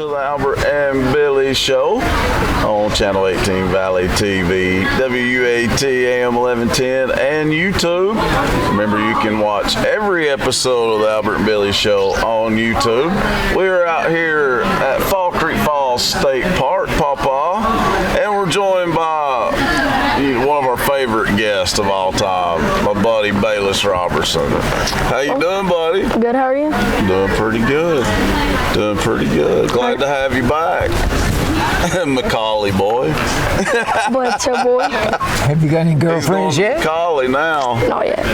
to the Albert and Billy Show on Channel 18 Valley TV, WAT AM 1110, and YouTube. Remember, you can watch every episode of the Albert and Billy Show on YouTube. We're out here at Fall Creek Falls State Park, Pawpaw, and we're joined by one of our favorite guests of all time, my buddy Bayless Robertson. How you doing, buddy? Good, how are you? Doing pretty good. Doing pretty good. Glad to have you back. Macaulay boy. Bledsoe boy. Have you got any girlfriends yet? Macaulay now. Not yet.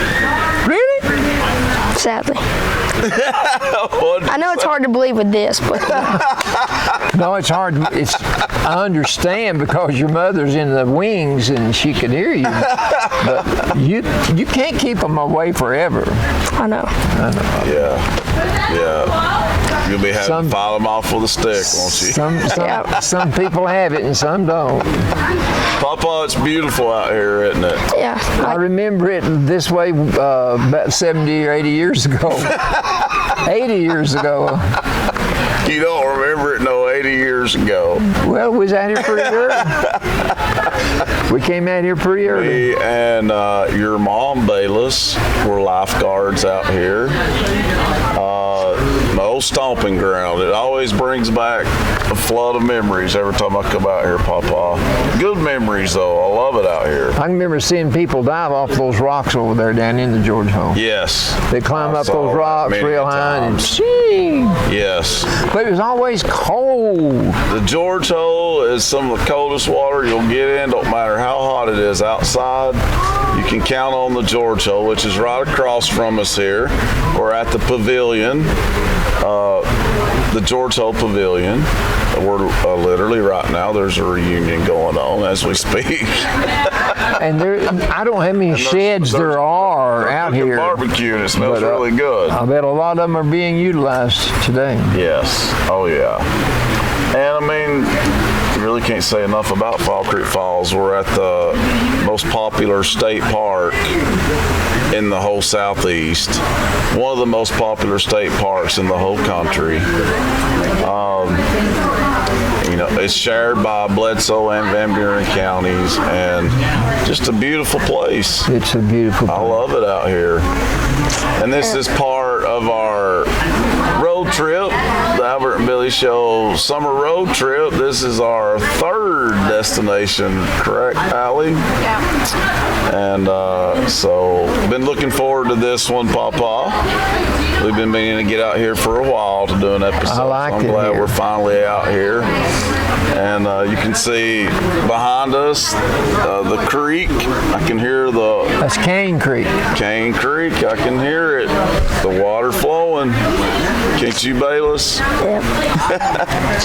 Really? Sadly. I know it's hard to believe with this, but No, it's hard. I understand because your mother's in the wings and she can hear you. But you can't keep them away forever. I know. Yeah. You'll be having to file them off with a stick, won't you? Some people have it and some don't. Papa, it's beautiful out here, isn't it? Yeah. I remember it this way about 70 or 80 years ago. 80 years ago. You don't remember it, no, 80 years ago. Well, we was out here pretty early. We came out here pretty early. Me and your mom, Bayless, were lifeguards out here. My old stomping ground. It always brings back a flood of memories every time I come out here, Papa. Good memories, though. I love it out here. I remember seeing people dive off those rocks over there down in the George Home. Yes. They climb up those rocks real high and yes. But it was always cold. The George Hole is some of the coldest water you'll get in. Don't matter how hot it is outside. You can count on the George Hole, which is right across from us here. We're at the pavilion, the George Hole Pavilion. We're literally right now, there's a reunion going on as we speak. And I don't know how many sheds there are out here. Barbecue, and it smells really good. I bet a lot of them are being utilized today. Yes. Oh, yeah. And I mean, you really can't say enough about Fall Creek Falls. We're at the most popular state park in the whole Southeast. One of the most popular state parks in the whole country. It's shared by Bledsoe and Van Buren counties, and just a beautiful place. It's a beautiful place. I love it out here. And this is part of our road trip, the Albert and Billy Show summer road trip. This is our third destination, correct, Allie? Yeah. And so, been looking forward to this one, Papa. We've been meaning to get out here for a while to do an episode. I like so I'm glad we're finally out here. And you can see behind us the creek. I can hear That's Cane Creek. Cane Creek. I can hear it. The water flowing. Can't you, Bayless? Yep.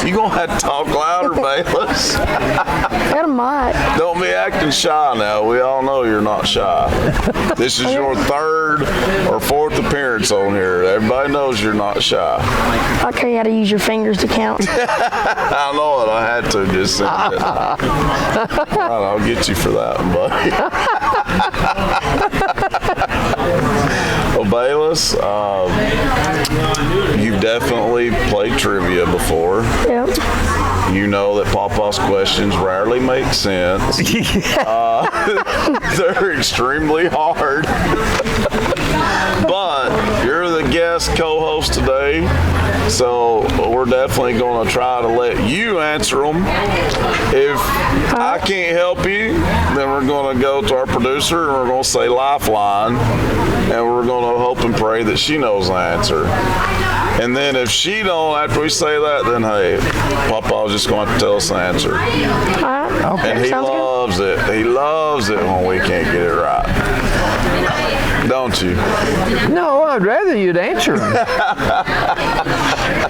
You gonna have to talk louder, Bayless. Got a mic. Don't be acting shy now. We all know you're not shy. This is your third or fourth appearance on here. Everybody knows you're not shy. I'll tell you how to use your fingers to count. I know it. I had to just say it. Right, I'll get you for that one, buddy. Well, Bayless, you've definitely played trivia before. Yep. You know that Papa's questions rarely make sense. They're extremely hard. But you're the guest co-host today, so we're definitely going to try to let you answer them. If I can't help you, then we're going to go to our producer and we're going to say Lifeline, and we're going to hope and pray that she knows the answer. And then if she don't, after we say that, then hey, Papa's just going to have to tell us the answer. Okay. And he loves it. He loves it when we can't get it right. Don't you? No, I'd rather you'd answer them.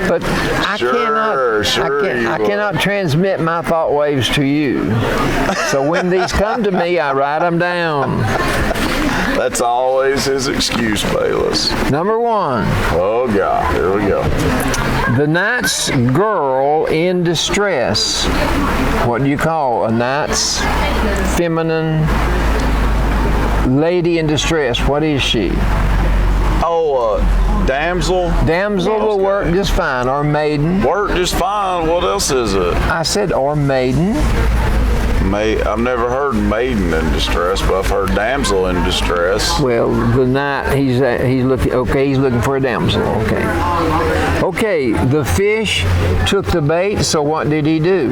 But I cannot transmit my thought waves to you. So when these come to me, I write them down. That's always his excuse, Bayless. Number one. Oh, God. Here we go. The knight's girl in distress. What do you call a knight's feminine lady in distress? What is she? Oh, Damsel? Damsel will work just fine, or maiden. Work just fine. What else is it? I said or maiden. I've never heard maiden in distress, but I've heard damsel in distress. Well, the knight, he's looking. Okay, he's looking for a damsel. Okay. Okay, the fish took the bait. So what did he do?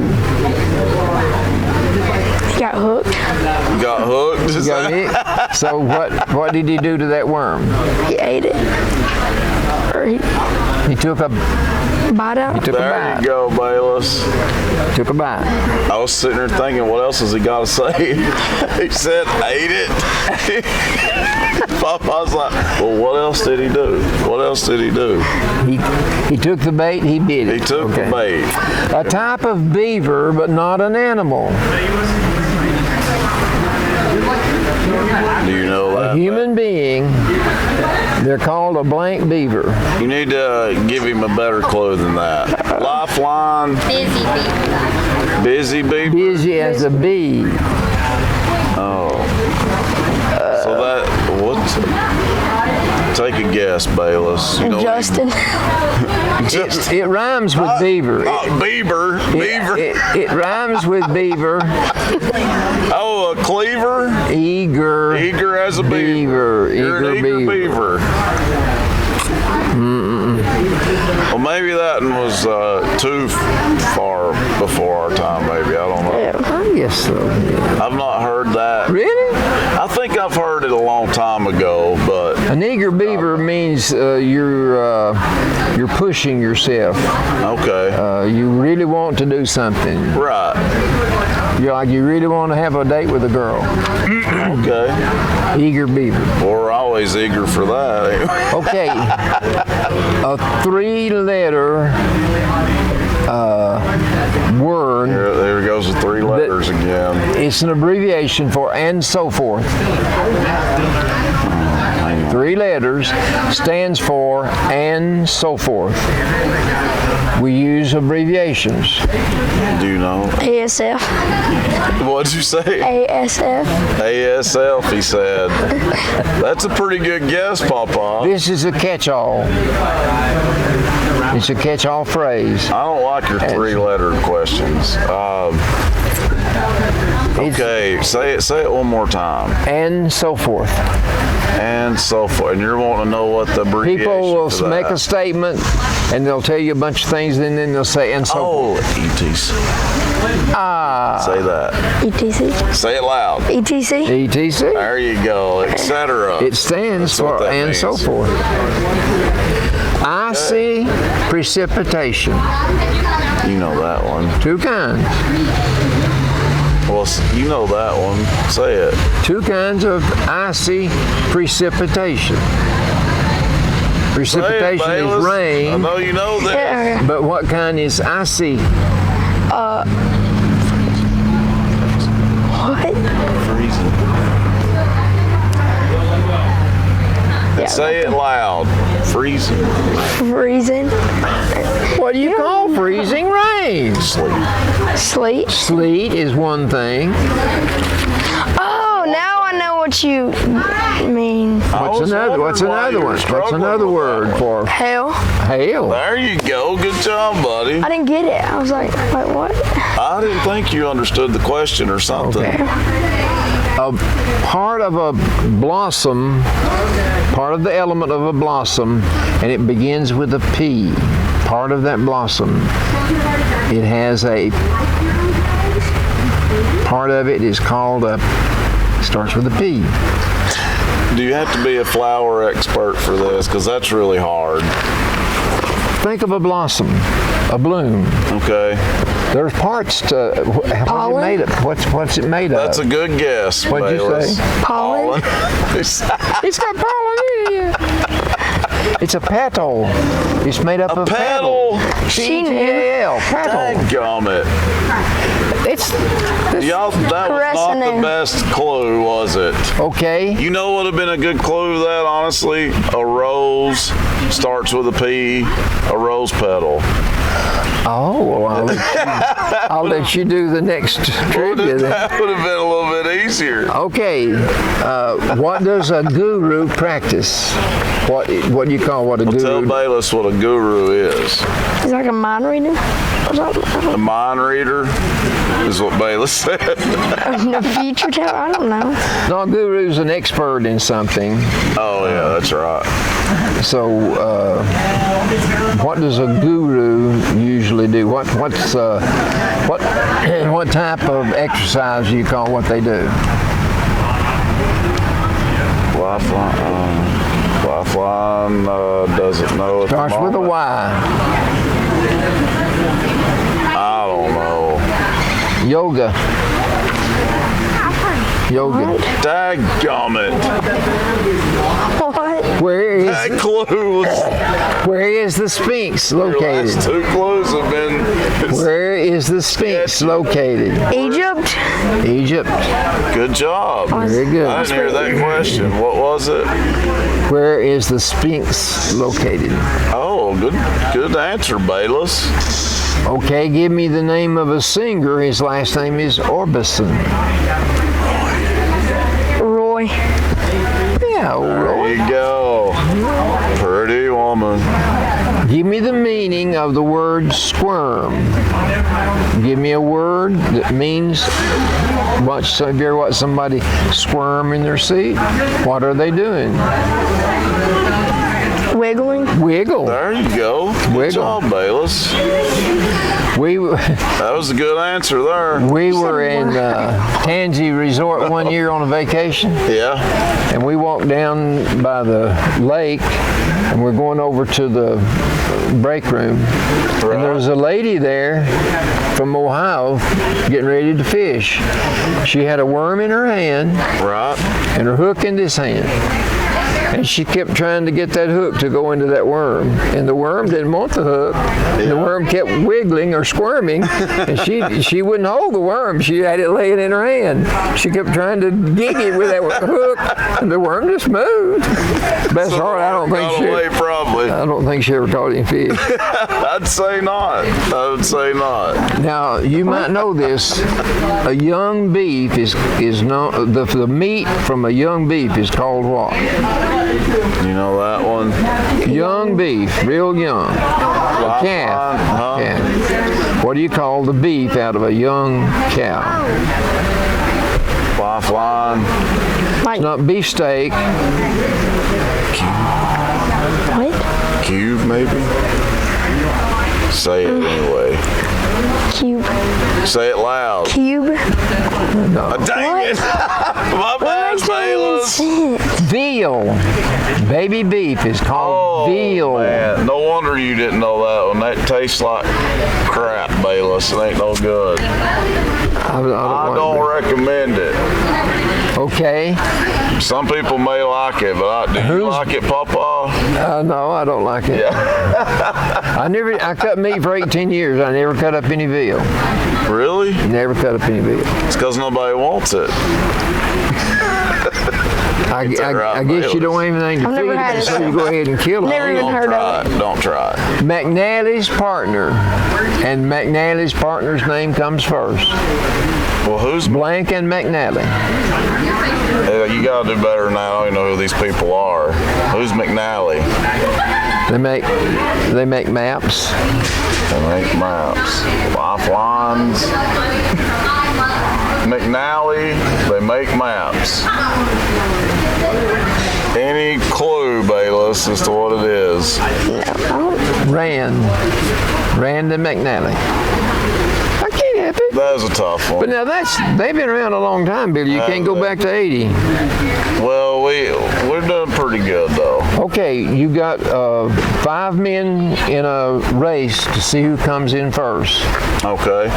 He got hooked. Got hooked? Is Got that- it? So what did he do to that worm? He ate it. Or He took a bite out. took a There bite. you go, Bayless. Took a bite. I was sitting there thinking, what else has he got to say? He said, ate it. Papa's like, well, what else did he do? What else did he do? He took the bait. He bit it. He took the bait. A type of beaver, but not an animal. Do you know A that? human being. They're called a blank beaver. You need to give him a better clue than that. Lifeline. Busy bee. Busy beaver. Busy as a bee. So that what's? Take a guess, Bayless. You don't Justin. It rhymes with beaver. Beaver. Beaver. It rhymes with beaver. Oh, a cleaver. Eager. Eager as a beaver. You're an Eager beaver. Well, maybe that one was too far before our time. Maybe I don't know. I guess so. Yeah. I've not heard that. Really? I think I've heard it a long time ago, but An eager beaver means you're pushing yourself. okay. You really want to do something. Right. You really want to have a date with a girl. Okay. Eager beaver. We're always eager for that. Okay. A 3-letter word. There goes the 3 letters again. It's an abbreviation for and so forth. 3 letters stands for and so forth. We use abbreviations. Do you know? ASF. What'd you say? ASF. ASF, he said. That's a pretty good guess, Papa. This is a catch-all. It's a catch-all phrase. I don't like your 3-letter questions. Okay, say it one more time. And so forth. And so forth. And you're wanting to know what the abbreviation People will for that. make a statement, and they'll tell you a bunch of things, and then they'll say and so forth. Oh, ETC. Say that. ETC. Say it loud. ETC. ETC. There you go, etc. It stands That's what for that and so means. forth. Icy precipitation. You know that one. 2 kinds. Well, you know that one. Say it. 2 kinds of icy precipitation. Precipitation Say it, is Bayless. I rain, know you know this. Yeah. but what kind is icy? What? Freezing. Say it loud. Freezing. Freezing. What do you call freezing rain? Sleep. Sleet. Sleet is one thing. Oh, now I know what you mean. What's another one? What's another word for Hell. hail? There you go. Good job, buddy. I didn't get it. I was like, wait, what? I didn't think you understood the question or something. Okay. A part of a blossom, part of the element of a blossom, and it begins with a P. Part of that blossom, it has a part of it is called starts with a P. Do you have to be a flower expert for this? Because that's really hard. Think of a blossom, a bloom. Okay. There's parts to what's it Pollen? made of? What's it made That's of? a good guess, What'd you Bayless. say? Pollen. It's got pollen in it. It's a petal. It's made up of Petal. She knew. P-E-T-A-L. Petal. Dadgummit. It's Y'all, that was not the Caressing. best clue, was it? okay. You know what would have been a good clue to that, honestly? A rose starts with a P, a rose petal. Oh, well, I'll let you do the next trivia then. That would have been a little bit easier. Okay, what does a guru practice? What do you call what a guru? Tell Bayless what a guru is. He's like a mind reader or something. A mind reader is what Bayless said. The future teller. I don't know. No, a guru's an expert in something. Oh yeah, that's right. So, what does a guru usually do? What type of exercise do you call what they do? Lifeline doesn't know. Starts with a Y. I don't know. Yoga. Dadgummit. What? That clue was. Where is the Sphinx Your located? last two clues have been. Where is the Sphinx located? Egypt. Egypt. Good job. Very good. I didn't hear that question. What was it? Where is the Sphinx located? Oh, good answer, Bayless. Okay, give me the name of a singer. His last name is Orbison. Roy. Yeah, There Roy. you go. Pretty woman. Give me the meaning of the word squirm. Give me a word that means have you ever watched somebody squirm in their seat? What are they doing? Wiggling. Wiggle. There you go. Good Wiggle. job, Bayless. That was a good answer there. We were in Tansy Resort one year on a vacation. Yeah. And we walked down by the lake, and we're going over to the break room. Right. And there was a lady there from Ohio getting ready to fish. She had a worm in her hand Right. and her hook in this hand. And she kept trying to get that hook to go into that worm. And the worm didn't want the hook. And the worm kept wiggling or squirming. And she wouldn't hold the worm. She had it laying in her hand. She kept trying to gig it with that hook. And the worm just moved. Best part, I don't think she ever caught any fish. I'd say not. Now, you might know this. A young beef is known, the meat from a young beef is called what? You know that one? Young beef, real young. A calf. Huh? Calf. What do you call the beef out of a young cow? Lifeline. It's not beefsteak. What? Cube, maybe? Say it anyway. Cube. Say it loud. Cube. Dang it! My bad, Bayless. Veal. Baby beef is called veal. Man, no wonder you didn't know that one. That tastes like crap, Bayless. It ain't no good. I don't recommend it. Okay. Some people may like it, but do you like it, Papa? No, I don't like it. Yeah. I cut meat for 18 years. I never cut up any veal. Really? Never cut up any veal. It's because nobody wants it. I guess you don't have anything to I've never feed had it, it. so you go ahead and kill it. Never even heard of it. Don't try it. McNally's partner, and McNally's partner's name comes first. Well, who's Blank and McNally. You gotta do better than that. I don't even know who these people are. Who's McNally? They make maps. They make maps. Lifelines. McNally, they make maps. Any clue, Bayless, as to what it is? Rand and McNally. I can't help it. That was a tough one. But now they've been around a long time, Billy. You can't go back to 80. Well, we're doing pretty good though. Okay, you got 5 men in a race to see who comes in first. Okay.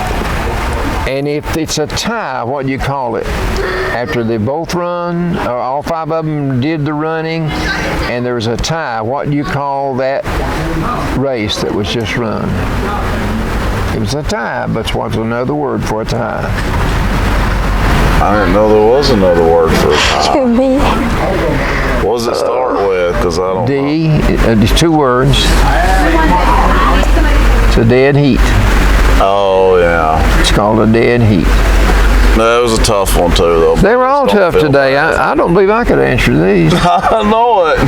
And if it's a tie, what do you call it? After they both run, or all 5 of them did the running, and there's a tie, what do you call that race that was just run? It was a tie, but what's another word for a tie? I didn't know there was another word for a tie. To me. What does it start with? Because I don't know. D, it's 2 words. It's a dead heat. Oh, yeah. It's called a dead heat. That was a tough one, too, though. They were all Just don't tough feel today. bad. I don't believe I could answer these. I know it.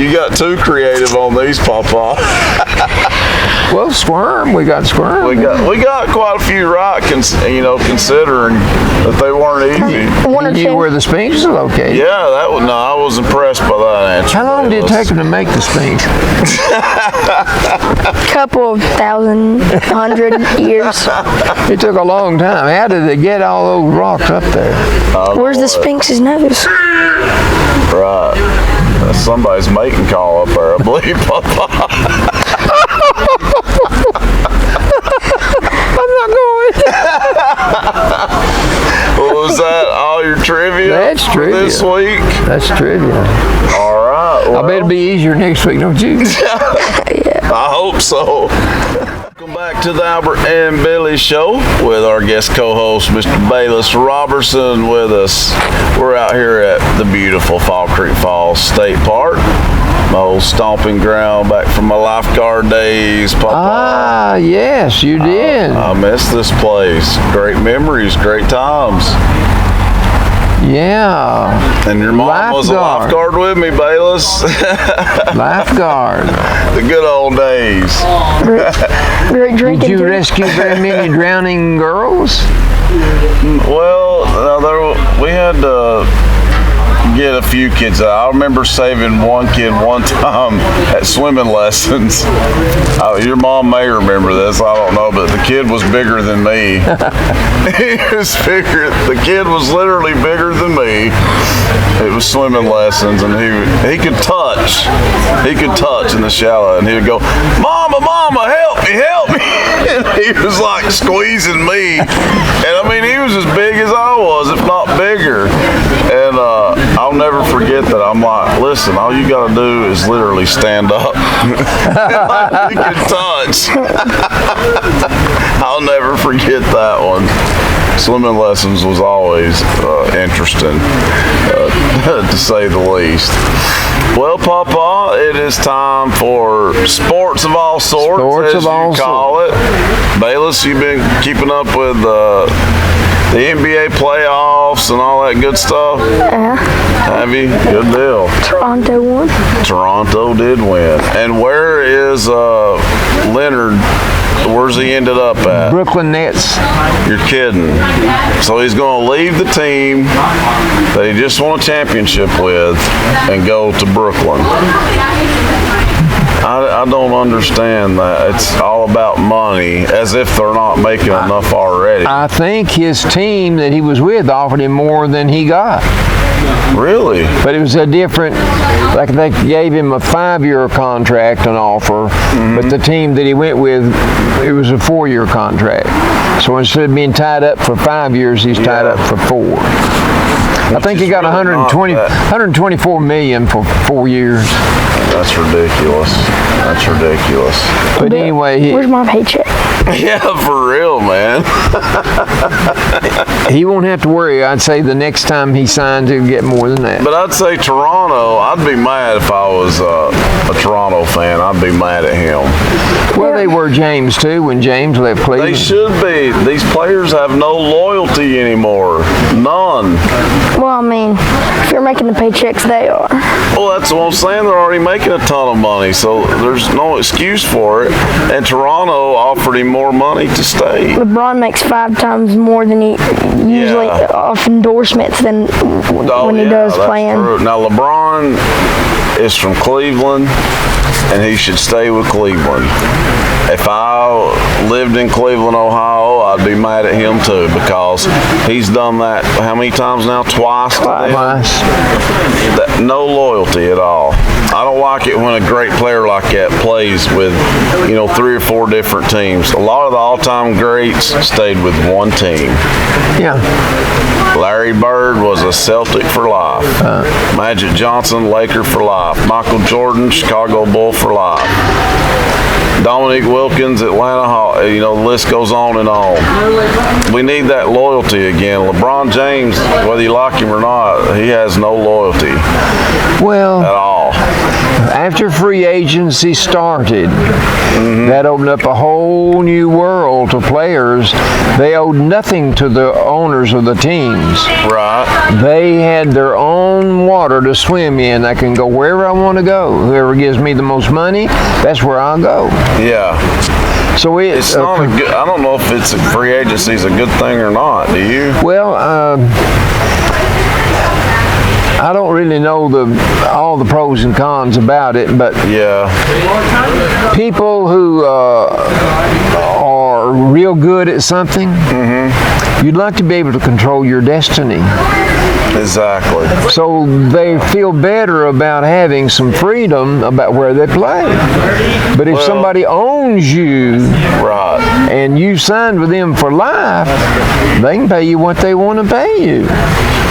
You got too creative on these, Papa. Well, squirm. We got squirm. We got quite a few right, considering that they weren't easy. One or You knew two. where the Sphinx is located. Yeah, I was impressed by that answer. How long did it take them to make the Sphinx? Couple of 1,100 years. It took a long time. How did they get all those rocks up there? Where's the Sphinx's nose? Right. That's somebody's mating call up there, I believe, Papa. I'm not going. Was that all your trivia? That's for trivia. this week? That's trivia. All right. Well, I bet it'll be easier next week, don't you? I hope so. Welcome back to the Albert and Billy Show with our guest co-host, Mr. Bayless Robertson, with us. We're out here at the beautiful Fall Creek Falls State Park, my old stomping ground back from my lifeguard days, Papa. Ah, yes, you did. I miss this place. Great memories, great times. Yeah. And your mom was a lifeguard with me, Bayless. Lifeguard. The good old days. Great drinking. Did you too. rescue very many drowning girls? Well, we had to get a few kids out. I remember saving one kid one time at swimming lessons. Your mom may remember this, I don't know, but the kid was bigger than me. He was bigger. The kid was literally bigger than me. It was swimming lessons, and he could touch. He could touch in the shallow, and he would go, "Mama, Mama, help me, help me!" And he was like squeezing me, and I mean he was as big as I was, if not bigger. And I'll never forget that. I'm like, listen, all you gotta do is literally stand up. You can touch. I'll never forget that one. Swimming lessons was always interesting, to say the least. Well, Papa, it is time for sports of all sorts, Sports as of all you call it. Bayless, you've been keeping up with the NBA playoffs and all that good stuff? Yeah. Have you? Good deal. Toronto won. Toronto did win. And where is Leonard? Where's he ended up at? Brooklyn Nets. You're kidding. So he's going to leave the team that he just won a championship with and go to Brooklyn. I don't understand that. It's all about money, as if they're not making enough already. I think his team that he was with offered him more than he got. Really? But it was a different, like they gave him a 5-year contract, an offer, but the team that he went with, it was a 4-year contract. So instead of being tied up for 5 years, he's tied up for 4. I think he got really 124 million for 4 years. That's ridiculous. That's ridiculous. But anyway, Where's my paycheck? Yeah, for real, man. he won't have to worry. I'd say the next time he signs, he'll get more than that. But I'd say Toronto, I'd be mad if I was a Toronto fan. I'd be mad at him. Well, they were James too when James left Cleveland. They should be. These players have no loyalty anymore. None. Well, I mean, if you're making the paychecks, they are. Well, that's what I'm saying. They're already making a ton of money, so there's no excuse for it. And Toronto offered him more money to stay. LeBron makes 5 times more than he usually off endorsements than when he does that's playing. true. Now, LeBron is from Cleveland, and he should stay with Cleveland. If I lived in Cleveland, Ohio, I'd be mad at him too, because he's done that how many times now? Twice. Twice. No loyalty at all. I don't like it when a great player like that plays with, 3 or 4 different teams. A lot of the all-time greats stayed with one team. Yeah. Larry Bird was a Celtic for life. Magic Johnson, Laker for life. Michael Jordan, Chicago Bull for life. Dominique Wilkins, Atlanta Hawks. The list goes on and on. We need that loyalty again. LeBron James, whether you like him or not, he has no loyalty Well, at all. after free agency started, that opened up a whole new world to players. They owed nothing to the owners of the teams. Right. They had their own water to swim in. I can go wherever I want to go. Whoever gives me the most money, that's where I'll go. Yeah. So It's not a good, I don't know if it's a free agency is a good thing or not. Do you? well, I don't really know all the pros and cons about it, but Yeah. people who are real good at something, you'd like to be able to control your destiny. Exactly. So they feel better about having some freedom about where they play. But if somebody owns you Right. and you signed with them for life, they can pay you what they want to pay you.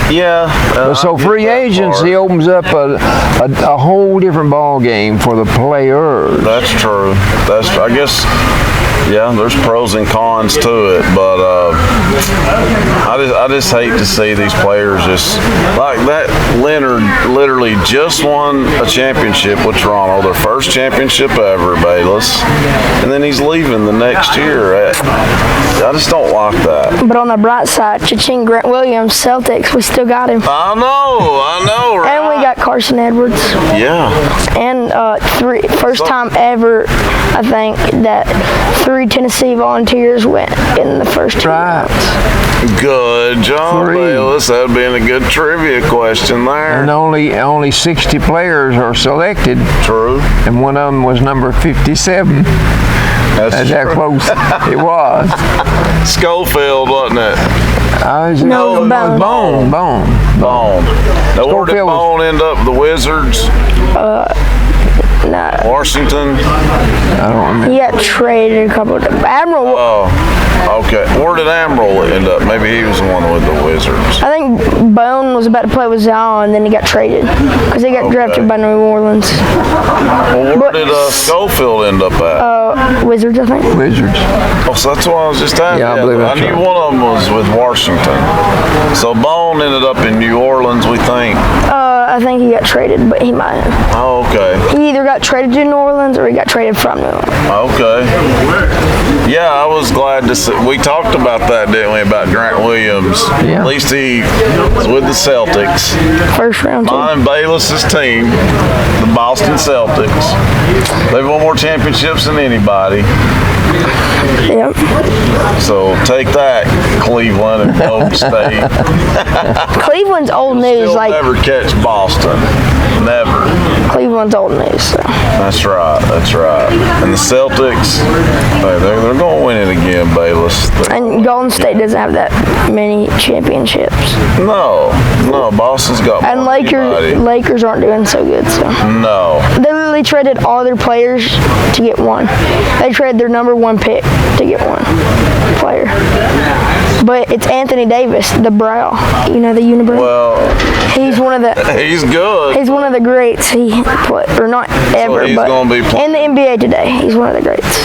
Yeah. So free agency opens up a whole different ball game for the players. That's true. I guess. Yeah, there's pros and cons to it, but I just hate to see these players just like that. Leonard literally just won a championship with Toronto, their first championship ever, Bayless, and then he's leaving the next year. I just don't like that. But on the bright side, Cha-Ching Grant Williams, Celtics, we still got him. I know, right? And we got Carson Edwards. Yeah. And first time ever, I think, that 3 Tennessee Volunteers went in the first 2 Right. rounds. Good job, 3. Bayless. That would be a good trivia question there. And only 60 players are selected, True. and one of them was number 57. That's how true. close it was. Schofield, wasn't it? No, it was Bone. Bone. Bone. Now, where did Schofield was- Bone end up? The Wizards? No, Washington? I don't remember. he got traded a couple of times. Admiral, Oh, okay. Where did Amaral end up? Maybe he was the one with the Wizards. I think Bone was about to play with Zion, and then he got traded because he got drafted by New Orleans. Well, where But- did Schofield end up at? Wizards, I think. Wizards. Oh, so that's what I was just asking. Yeah, I believe that's knew right. one of them was with Washington. So Bone ended up in New Orleans, we think. I think he got traded, but he might have. Oh, okay. He either got traded to New Orleans or he got traded from New Orleans. Okay. Yeah, I was glad to see. We talked about that, didn't we, about Grant Williams? Yeah. At least he was with the Celtics. First round, too. Mine and Bayless's team, the Boston Celtics. They've won more championships than anybody. Yep. So take that, Cleveland and Golden State. Cleveland's old news. You'll Like, never catch Boston. Never. Cleveland's old news. So. That's right. That's right. And the Celtics, they're going to win it again, Bayless. And Golden State doesn't have that many championships. No, Boston's got And more than anybody. Lakers aren't doing so good. So No. they literally traded all their players to get one. They traded their number 1 pick to get one player. But it's Anthony Davis, the brow. You know, the unibrow. Well, He's one of the. he's good. He's one of the greats. Or not ever, he's but gonna be in the NBA today, he's one of the greats.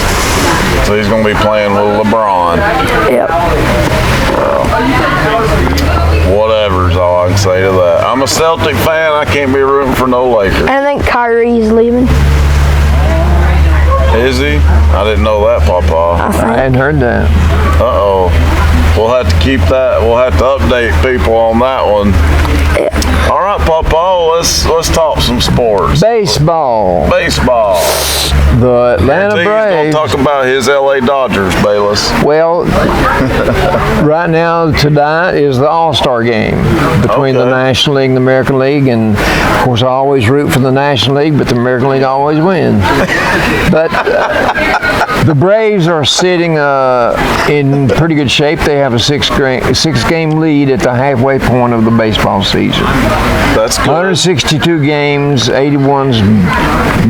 So he's going to be playing with LeBron. Yep. Whatever's all I can say to that. I'm a Celtic fan. I can't be rooting for no Lakers. And I think Kyrie's leaving. Is he? I didn't know that, Papa. I hadn't heard that. Uh-oh. We'll have to keep that. We'll have to update people on that one. All right, Papa, let's talk some sports. Baseball. Baseball. The Atlanta He's Braves. going to talk about his L.A. Dodgers, Bayless. Well, right now tonight is the All-Star game between the Okay. National League and the American League, and of course I always root for the National League, but the American League always wins. But the Braves are sitting in pretty good shape. They have a six-game lead at the halfway point of the baseball season. That's good. 162 games, 81's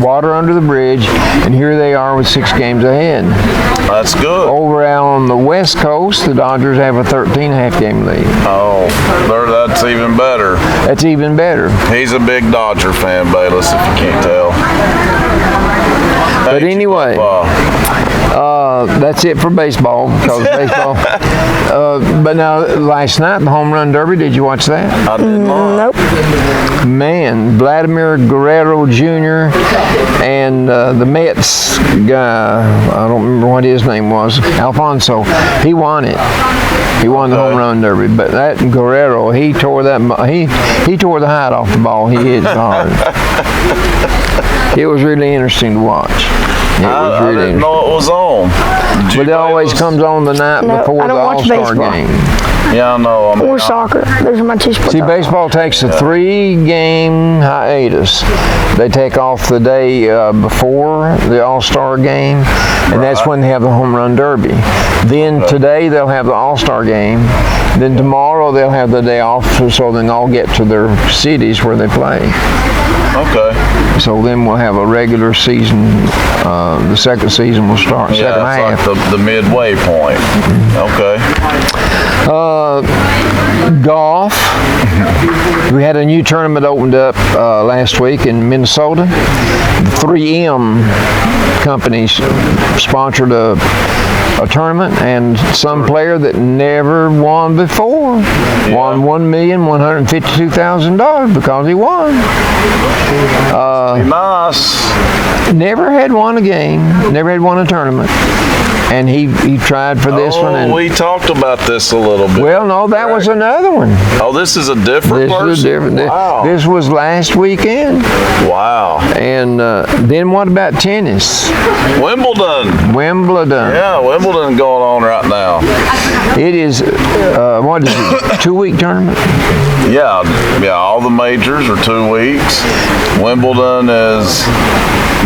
water under the bridge, and here they are with 6 games ahead. That's good. Over out on the West Coast, the Dodgers have a 13-half-game lead. Oh, that's even better. That's even better. He's a big Dodger fan, Bayless, if you can't tell. But anyway, That's it for baseball, because baseball. But now, last night, the home run derby, did you watch that? I did not. Nope. Man, Vladimir Guerrero Jr. and the Mets guy, I don't remember what his name was, Alfonso, he won it. He won the home run derby. But that Guerrero, he tore he tore the hide off the ball. He hit hard. It was really interesting to watch. I didn't know it was on. But it always comes on the night before I the don't watch All-Star baseball. game. Yeah, I know. Or soccer. Those are my two sports. See, baseball takes a 3-game hiatus. They take off the day before the All-Star game, and that's when they have the home run derby. Then today they'll have the All-Star game. Then tomorrow they'll have the day off so they can all get to their cities where they play. Okay. So then we'll have a regular season. The second season will start. Yeah, second half. it's like the midway point. Okay. Golf. We had a new tournament opened up last week in Minnesota. The 3M companies sponsored a tournament, and some player that never won before won $1,152,000 because he won. Nice. Never had won a game, never had won a tournament, and he tried for this one. And we talked about this a little bit. well, no, that was another one. Oh, this is a different This person? is different. Wow. This was last weekend. Wow. And then what about tennis? Wimbledon. Wimbledon. Yeah, Wimbledon going on right now. It is, what is it, 2-week tournament? Yeah, all the majors are 2 weeks. Wimbledon is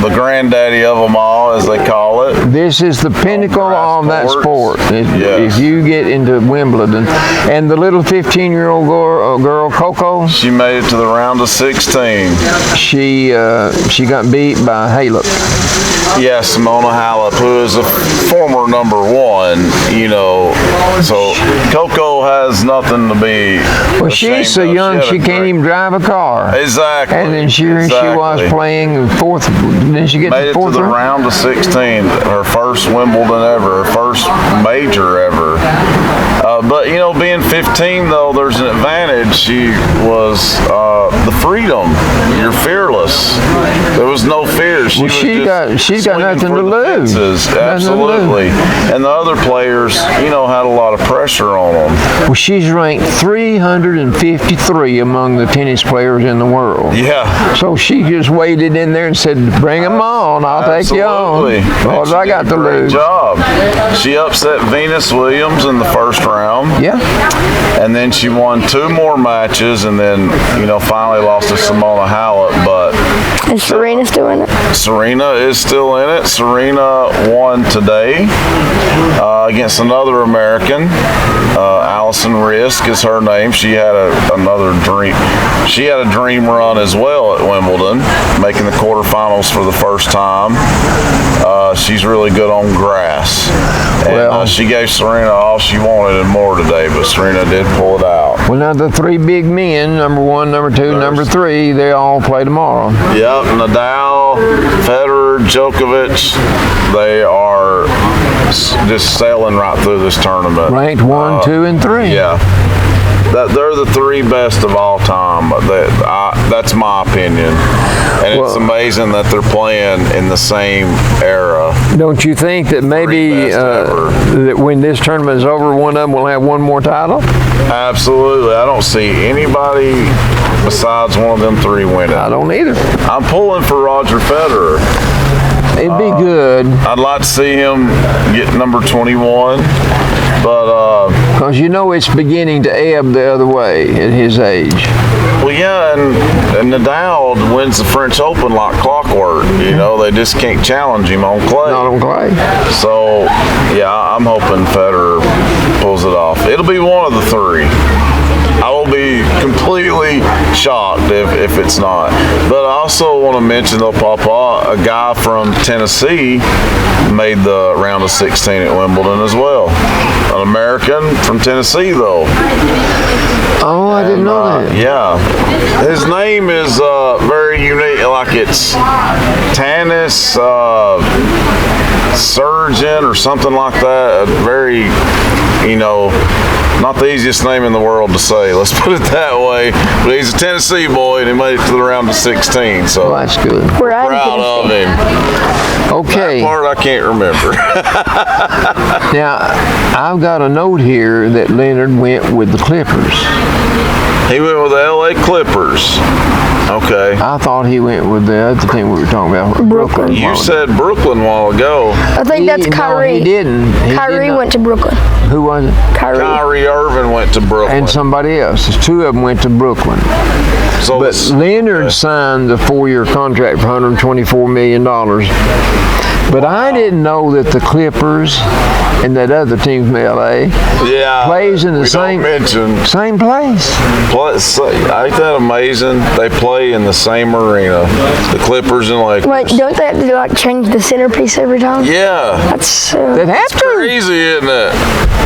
the granddaddy of them all, as they call it. This is the pinnacle of that sport. Yes. If you get into Wimbledon. And the little 15-year-old girl, Coco, She made it to the round of 16. she got beat by Halep. Yeah, Simona Halep, who is a former number 1, so Coco has nothing to be Well, she's so young she can't even drive a car. Exactly. And then she was playing fourth. Didn't she get Made to it to fourth the round? round of 16, her first Wimbledon ever, her first major ever. But being 15 though, there's an advantage. She was the freedom. You're fearless. There was no fear. She's got nothing to lose. Absolutely. And the other players, had a lot of pressure on them. Well, she's ranked 353 among the tennis players in the world. Yeah. So she just waded in there and said, "Bring them on. I'll take you on. What I got to Great lose?" job. She upset Venus Williams in the first round. Yeah. And then she won 2 more matches, and then finally lost to Simona Halep. But Is Serena still in it? Serena is still in it. Serena won today against another American. Allison Risk is her name. She had another dream. She had a dream run as well at Wimbledon, making the quarterfinals for the first time. She's really good on grass. And she gave Serena all she wanted and more today, but Serena did pull it out. Well, now the 3 big men, number 1, number 2, number 3, they all play tomorrow. Yep, Nadal, Federer, Djokovic, they are just sailing right through this tournament. Ranked 1, 2, and 3. Yeah. They're the 3 best of all time. That's my opinion. And it's amazing that they're playing in the same era. Don't you think that maybe that when this tournament is over, one of them will have one more title? Absolutely. I don't see anybody besides one of them 3 winning. I don't either. I'm pulling for Roger Federer. It'd be good. I'd like to see him get number 21, but because it's beginning to ebb the other way at his age. well, yeah, and Nadal wins the French Open like clockwork. They just can't challenge him on clay. Not on clay. So, yeah, I'm hoping Federer pulls it off. It'll be one of the 3. I will be completely shocked if it's not. But I also want to mention, though, Papa, a guy from Tennessee made the round of 16 at Wimbledon as well. An American from Tennessee, though. Oh, I didn't know that. Yeah. His name is very unique. Like it's Tanis. surgeon or something like that. A very, not the easiest name in the world to say, let's put it that way. But he's a Tennessee boy, and he made it to the round of 16. So Well, that's good. We're out proud of him. Okay. That part I can't remember. Now, I've got a note here that Leonard went with the Clippers. He went with the LA Clippers. Okay. I thought he went with the other team we were talking about, Brooklyn. You said Brooklyn a while ago. I think that's Kyrie. No, he didn't. He Kyrie did not. went to Brooklyn. Who was it? Kyrie Irving went to Brooklyn. And somebody else. Two of them went to Brooklyn. So But this- Leonard signed the 4-year contract for $124 million. But I didn't know that the Clippers and that other team from LA yeah, plays in the we same don't mention. same place. Ain't that amazing? They play in the same arena. The Clippers and Lakers. Wait, don't they have to like change the centerpiece every time? Yeah. That's That have to. Crazy, isn't it?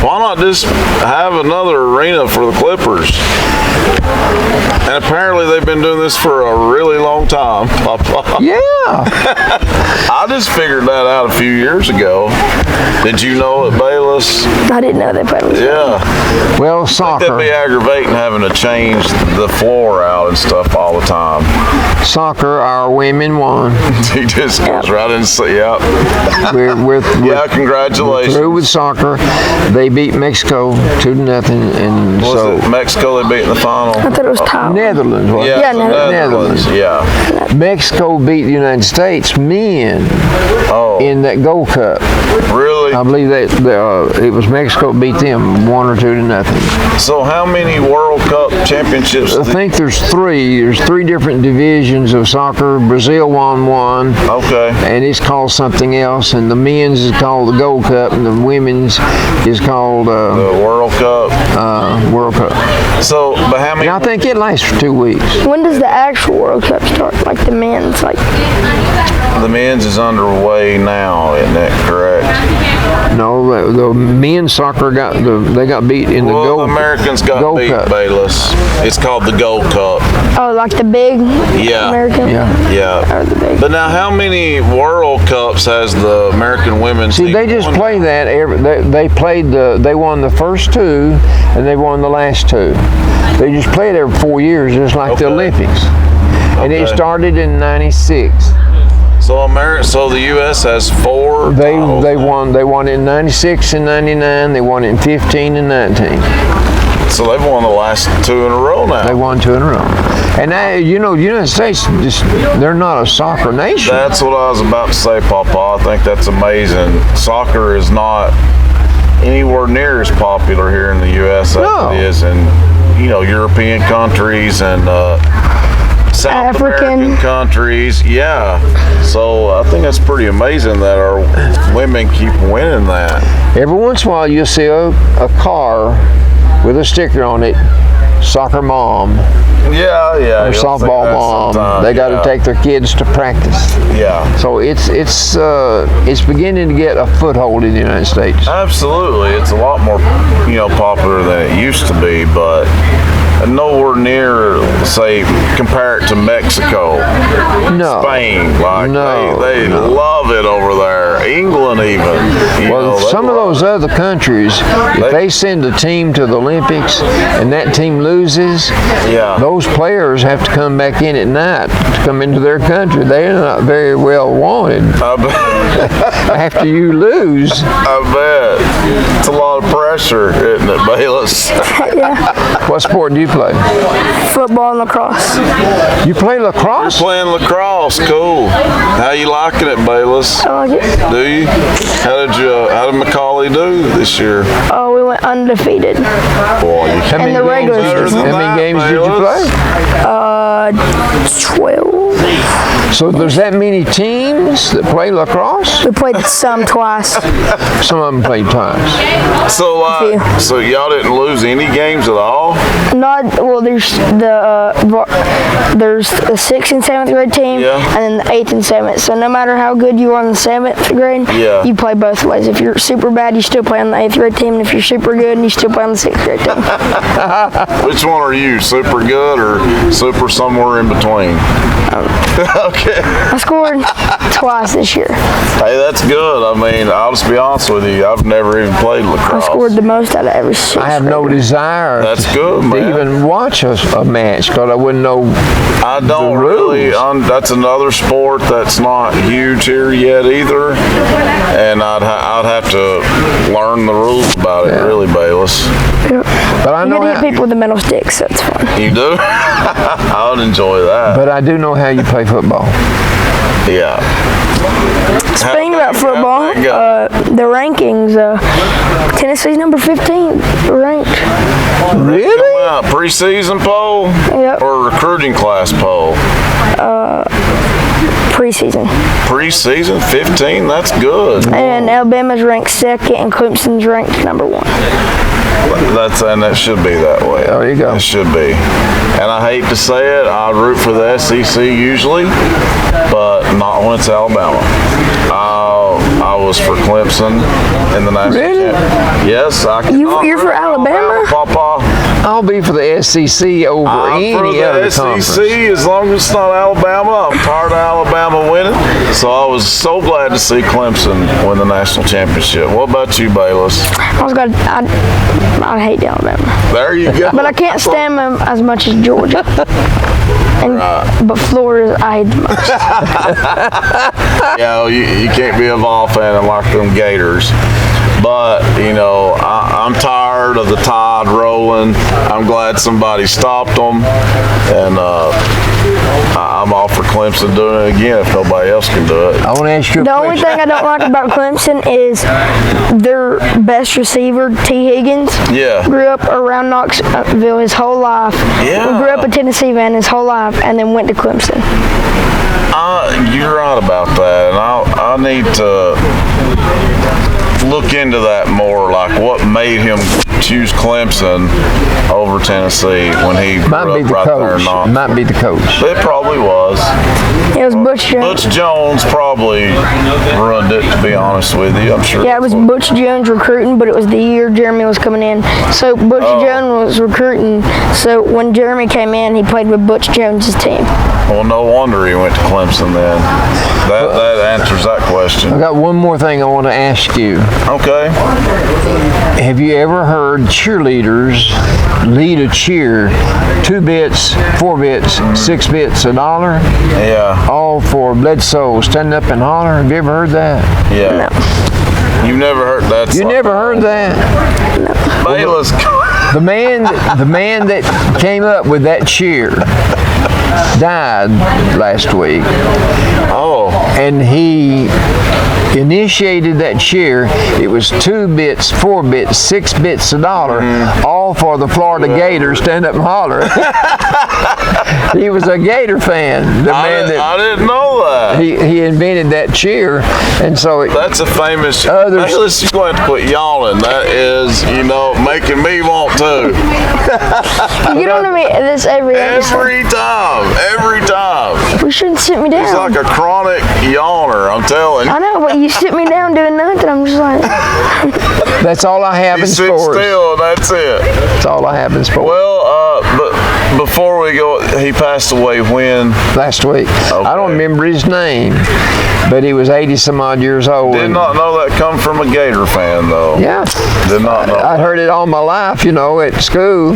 Why not just have another arena for the Clippers? And apparently they've been doing this for a really long time. Yeah. I just figured that out a few years ago. Did you know it, Bayless? I didn't know they played with Yeah. Well, That'd soccer. be aggravating having to change the floor out and stuff all the time. Soccer, our women won. He just goes right in and say, yeah. We're Yeah, congratulations. through with soccer. They beat Mexico 2-0, and Was so it Mexico they beat in the final? I thought it was Tyler. Netherlands. Wasn't Yeah, it? the Netherlands. Yeah. Mexico beat the United States men Oh, in that Gold Cup. really? I believe that it was Mexico beat them 1 or 2-0. So how many World Cup championships? I think there's 3. There's 3 different divisions of soccer. Brazil won one. Okay. And it's called something else, and the men's is called the Gold Cup, and the women's is called The World Cup. World Cup. So, but how many? And I think it lasts for 2 weeks. When does the actual World Cup start? Like the men's, like The men's is underway now, isn't that correct? No, the men's soccer got beat in the Well, Gold the Americans got Gold beat, Cup. Bayless. It's called the Gold Cup. like the big Yeah. American. Yeah. Yeah. Or the big. But now, how many World Cups has the American women's See, team they just won? play that. They won the first 2, and they won the last 2. They just play it every 4 years, just like the Okay. Olympics. And it Okay. started in '96. So the U.S. has 4. They titles. won in '96 and '99. They won in '15 and '19. So they've won the last 2 in a row now. They won 2 in a row. And now, the United States they're not a soccer nation. That's what I was about to say, Papa. I think that's amazing. Soccer is not anywhere near as popular here in the U.S. No. as it is in, European countries and South African. American countries. Yeah. So I think that's pretty amazing that our women keep winning that. Every once in a while, you'll see a car with a sticker on it, soccer mom Yeah. or you'll see softball that mom. sometime, They got to yeah. take their kids to practice. Yeah. So it's beginning to get a foothold in the United States. Absolutely. It's a lot more, popular than it used to be, but nowhere near, say, compare it to Mexico, No. Spain. Like No, they no. love it over there. England even. Well, they some of love those it. other countries, if they send a team to the Olympics and that team loses, Yeah. those players have to come back in at night to come into their country. They're not very well wanted I bet. after you lose. I bet. It's a lot of pressure, isn't it, Bayless? Yeah. What sport do you play? Football and lacrosse. You play lacrosse? Playing lacrosse, cool. How you liking it, Bayless? I like it. Do you? How did Macaulay do this year? Oh, we went undefeated. Boy, you How many the games regular did you- season. How many games did you Bayless. play? 12. So there's that many teams that play lacrosse? We played some twice. Some of them play twice. So, few. so y'all didn't lose any games at all? Not well. There's the 6th and 7th grade team, Yeah. and then the 8th and 7th. So no matter how good you are in the 7th grade, Yeah. you play both ways. If you're super bad, you still play on the 8th grade team, and if you're super good, you still play on the 6th grade team. Which one are you? Super good or super somewhere in between? Okay. I scored twice this year. Hey, that's good. I mean, I'll just be honest with you. I've never even played I lacrosse. scored the most out of every sixth I have no grader. desire That's good, to man. even watch a match because I wouldn't know. I don't the really. rules. That's another sport that's not huge here yet either, and I'd have to learn the rules about it. Really, Bayless. But I You know get to how, hit people with the metal sticks, so it's fun. You do? I would enjoy that. but I do know how you play football. Yeah. Speaking about football, how'd that the rankings, Tennessee's number 15 ranked. Really? Preseason poll Yep. or recruiting class poll? Preseason. Preseason 15. That's good. And Alabama's ranked second, and Clemson's ranked number 1. And that should be that way. There you go. It should be. And I hate to say it, I root for the SEC usually, but not when it's Alabama. I was for Clemson in the national Really? championship. Yes, I can. You're for Alabama? Papa. I'll be for the SEC over I'm for any the other SEC conference. as long as it's not Alabama. I'm tired of Alabama winning. So I was so glad to see Clemson win the national championship. What about you, Bayless? I hate Alabama. There you go. But I can't stand them as much as Georgia. But Florida, I hate the most. Yeah, you can't be a Vol fan and like them Gators. But, I'm tired of the tide rolling. I'm glad somebody stopped them. And I'm all for Clemson doing it again if nobody else can do it. I want to ask you a The only question. thing I don't like about Clemson is their best receiver, T. Higgins, Yeah. grew up around Knoxville his whole life. Yeah. Grew up a Tennessee fan his whole life, and then went to Clemson. You're right about that. And I need to look into that more, like what made him choose Clemson over Tennessee when he Might grew be up the right there coach. in Knoxville. Might be the coach. It probably was. It was Butch Jones. Butch Jones probably ruined it, to be honest with you. I'm sure. Yeah, it was Butch Jones recruiting, but it was the year Jeremy was coming in. So Butch Jones was recruiting. So when Jeremy came in, he played with Butch Jones' team. Well, no wonder he went to Clemson then. That answers that I question. got one more thing I want to ask you. Okay. Have you ever heard cheerleaders lead a cheer 2 bits, 4 bits, 6 bits, $1? Yeah. All for Bledsoe, stand up and holler. Have you ever heard that? Yeah. You've never heard that? You never heard that? Bayless. The man that came up with that cheer died last week, Oh. and he initiated that cheer. It was 2 bits, 4 bits, 6 bits, $1, all for the Florida Gators. Stand up and holler. He was a Gator fan. The man that I didn't know that. he invented that cheer, and so That's a famous. Others- Bayless, you're going to quit yawning. That is, making me want to. You don't know me this every episode. Every time. We shouldn't sit me He's down. like a chronic yawner, I'm telling you. I know, but you sit me down doing nothing. I'm just like, that's all I have He in sits sports. still, and that's it. That's all I have in sports. Well, but before we go, he passed away when? Last week, I don't remember his name, but he was 80 some odd years old. Did and- not know that come from a Gator fan, though. Yeah. Did not know. I heard it all my life, at school.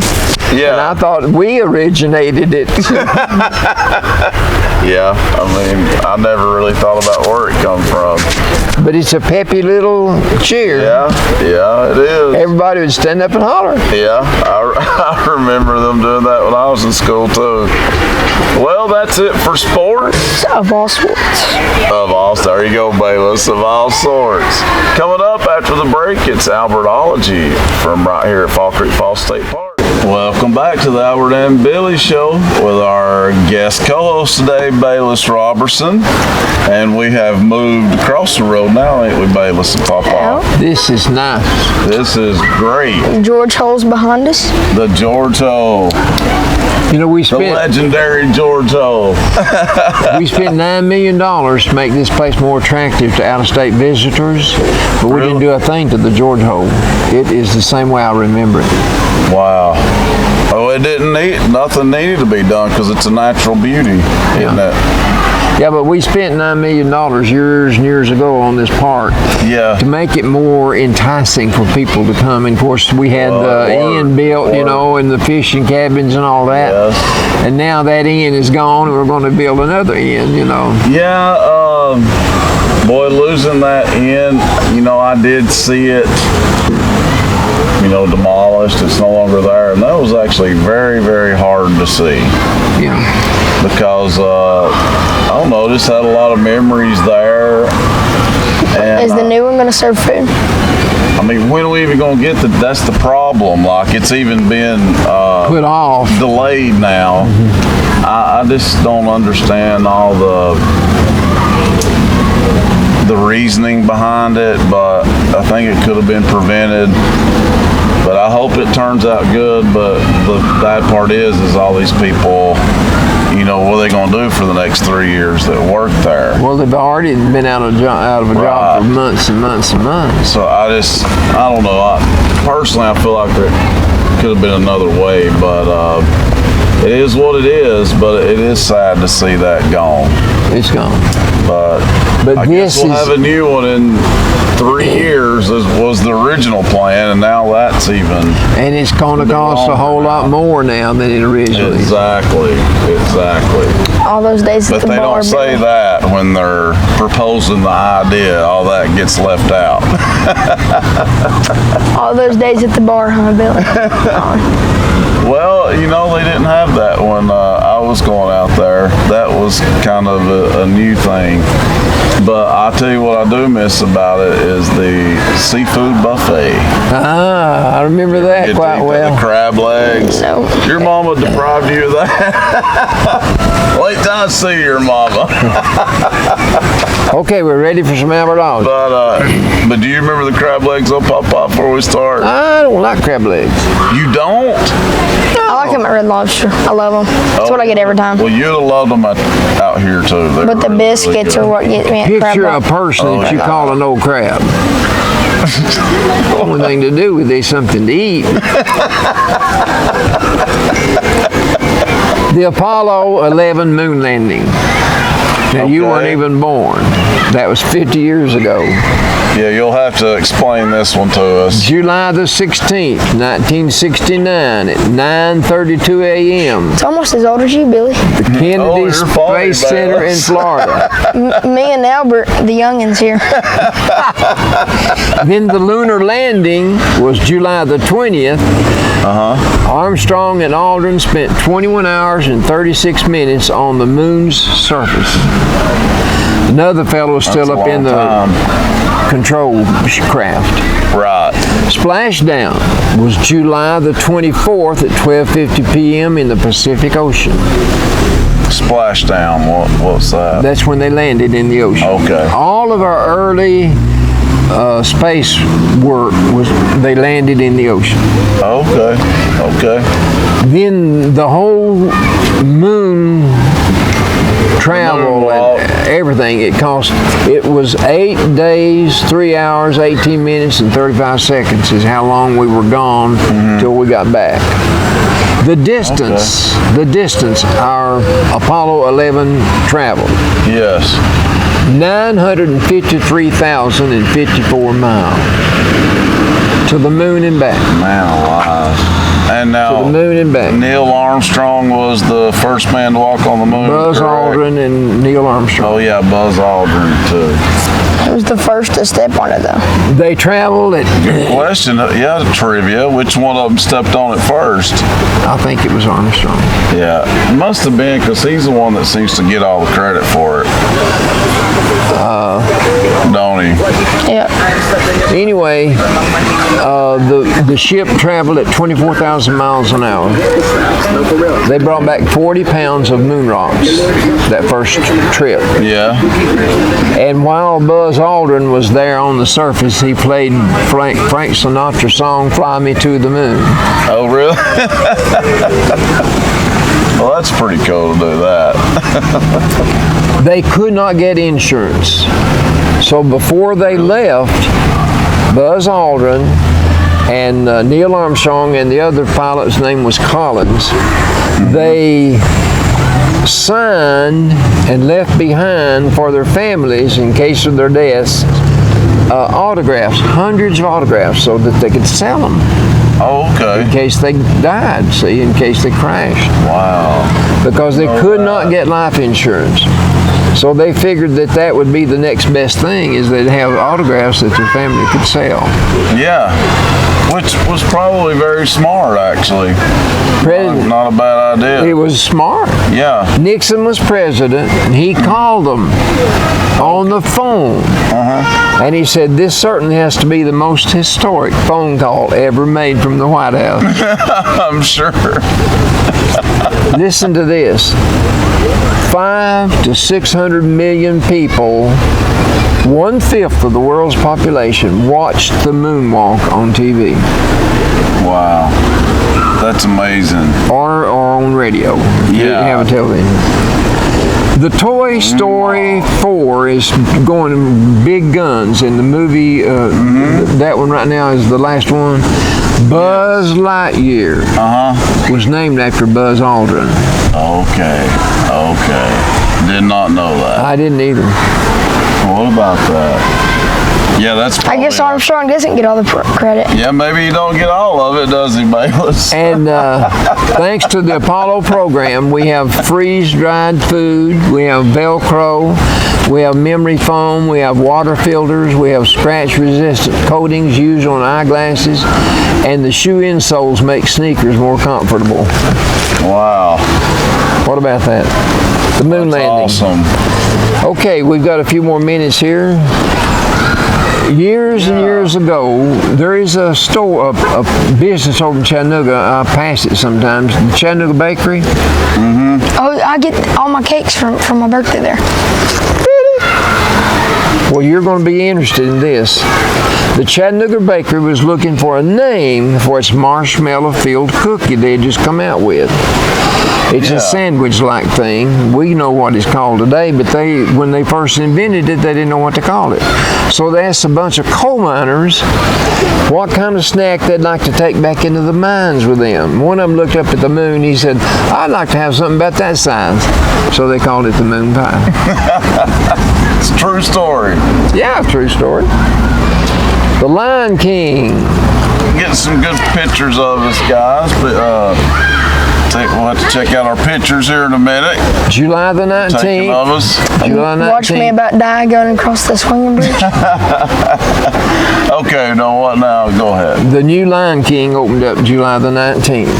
Yeah. And I thought we originated it. Yeah, I never really thought about where it come from. But it's a peppy little cheer. Yeah, it is. Everybody would stand up and holler. Yeah, I remember them doing that when I was in school too. Well, that's it for sports. of all sports. There you go, Bayless, of all sorts. Coming up after the break, it's Albertology from right here at Fall Creek Falls State Park. Welcome back to the Albert and Billy Show with our guest co-host today, Bayless Robertson. And we have moved across the road now, ain't we, Bayless and Papa? This is nice. This is great. George Hole's behind us. The George Hole. We The spent legendary George Hole. $9 million to make this place more attractive to out-of-state visitors, but we didn't do a thing to the George Hole. It is the same way I remember it. Wow. Oh, nothing needed to be done because it's a natural beauty, isn't it? Yeah, but we spent $9 million years and years ago on this park Yeah. to make it more enticing for people to come. And of course, we had the inn built, you know, and the fishing cabins and all that. Yes. And now that inn is gone, and we're going to build another inn, you know. Yeah, boy, losing that inn, you know, I did see it, you know, demolished. It's no longer there. And that was actually very, very hard to see. Yeah. Because, I don't know, just had a lot of memories there. And, Is the new one going to serve food? I mean, when are we even going to get that's the problem. Like, it's even been Put off. delayed now. I just don't understand all the reasoning behind it, but I think it could have been prevented. But I hope it turns out good. But the bad part is all these people, you know, what are they going to do for the next 3 years that work there? Well, they've already been out of a job for months and months and months. So I don't know. Personally, I feel like there could have been another way, but it is what it is. But it is sad to see that gone. It's gone. But I guess we'll have a new one in 3 years. Was the original plan, and now that's even. And it's going to cost a whole lot more now than it originally. Exactly. All those days at But the they bar. don't say Billy. that when they're proposing the idea. All that gets left out. All those days at the bar, huh, Billy? Well, you know, they didn't have that when I was going out there. That was kind of a new thing. But I'll tell you what I do miss about it is the seafood buffet. I remember that Get quite to eat well. the crab legs. No. Your mama deprived you of that? Wait till I see your mama. Okay, we're ready for some Albertons. But do you remember the crab legs on Pop-Pop before we start? I don't like crab legs. You don't? I like them at Red Lobster. I love them. That's what I get every time. Well, you'd have loved them out here too. They But were the really biscuits good. are what get me at crab Picture a bar. person that you call an old crab. Only thing to do with it is something to eat. The Apollo 11 moon landing. Now, you weren't even born. That was 50 years ago. Yeah, you'll have to explain this one to us. July the 16th, 1969 at 9:32 a.m. It's almost as old as you, Billy. The Kennedy you're funny, Space Center in man. Florida. Me and Albert, the youngins here. Then the lunar landing was July the 20th. Armstrong and Aldrin spent 21 hours and 36 minutes on the moon's surface. Another fellow was still That's a up in the long control craft. Right. Splashdown was July the 24th at 12:50 p.m. in the Pacific Ocean. Splashdown. What's that? That's when they landed in the ocean. Okay. All of our early space work they landed in the ocean. Okay. Then the whole moon travel and everything, it was 8 days, 3 hours, 18 minutes, and 35 seconds is how long we were gone till we got back. The distance our Apollo 11 traveled, Yes. 953,054 miles to the moon and back. Man alive. And now, To the moon and back. Neil Armstrong was the first man to walk on the moon. Buzz correct? Aldrin and Neil Armstrong. Oh yeah, Buzz Aldrin too. It was the first to step on it, though. They traveled at, Question, yeah, the trivia. Which one of them stepped on it first? I think it was Armstrong. Yeah, it must have been because he's the one that seems to get all the credit for it. Don't he? Yeah. Anyway, the ship traveled at 24,000 miles an hour. They brought back 40 pounds of moon rocks that first trip. Yeah. And while Buzz Aldrin was there on the surface, he played Frank Sinatra's song, Fly Me to the Moon. Oh really? Well, that's pretty cool to do that. They could not get insurance. So before they left, Buzz Aldrin and Neil Armstrong and the other pilot's name was Collins, they signed and left behind for their families in case of their deaths autographs, hundreds of autographs, so that they could sell them. Oh, okay. In case they died, see, in case they crashed. Wow. Because they could not get life insurance. So they figured that would be the next best thing, is they'd have autographs that their family could sell. Yeah. Which was probably very smart, actually. Not a bad idea. It was smart. Yeah. Nixon was president, and he called them on the phone. And he said, this certainly has to be the most historic phone call ever made from the White House. I'm sure. Listen to this. 500 to 600 million people, 1/5 of the world's population, watched the moonwalk on TV. Wow. That's amazing. Or on radio. You Yeah. have a television. The Toy Story 4 is going big guns in the movie. That one right now is the last one. Buzz Lightyear was named after Buzz Aldrin. Okay. Did not know that. I didn't either. What about that? Yeah, that's I probably... guess Armstrong doesn't get all the credit. Yeah, maybe he don't get all of it, does he, Bayless? And thanks to the Apollo program, we have freeze-dried food, we have Velcro, we have memory foam, we have water filters, we have scratch-resistant coatings used on eyeglasses, and the shoe insoles make sneakers more comfortable. Wow. What about that? The moon landing. Awesome. Okay, we've got a few more minutes here. Years and years ago, there is a store, a business over in Chattanooga. I pass it sometimes. The Chattanooga Bakery. Oh, I get all my cakes from my birthday there. Well, you're going to be interested in this. The Chattanooga Bakery was looking for a name for its marshmallow-filled cookie they had just come out with. It's a sandwich-like thing. We know what it's called today, but when they first invented it, they didn't know what to call it. So they asked a bunch of coal miners what kind of snack they'd like to take back into the mines with them. One of them looked up at the moon. He said, I'd like to have something about that size. So they called it the moon pie. It's a true story. Yeah, true story. The Lion King. Getting some good pictures of us, guys, but we'll have to check out our pictures here in a minute. July the 19th. Taking of us. July 19th. Watch me about die going across the swinging bridge. Okay, no, what now? Go ahead. The new Lion King opened up July the 19th.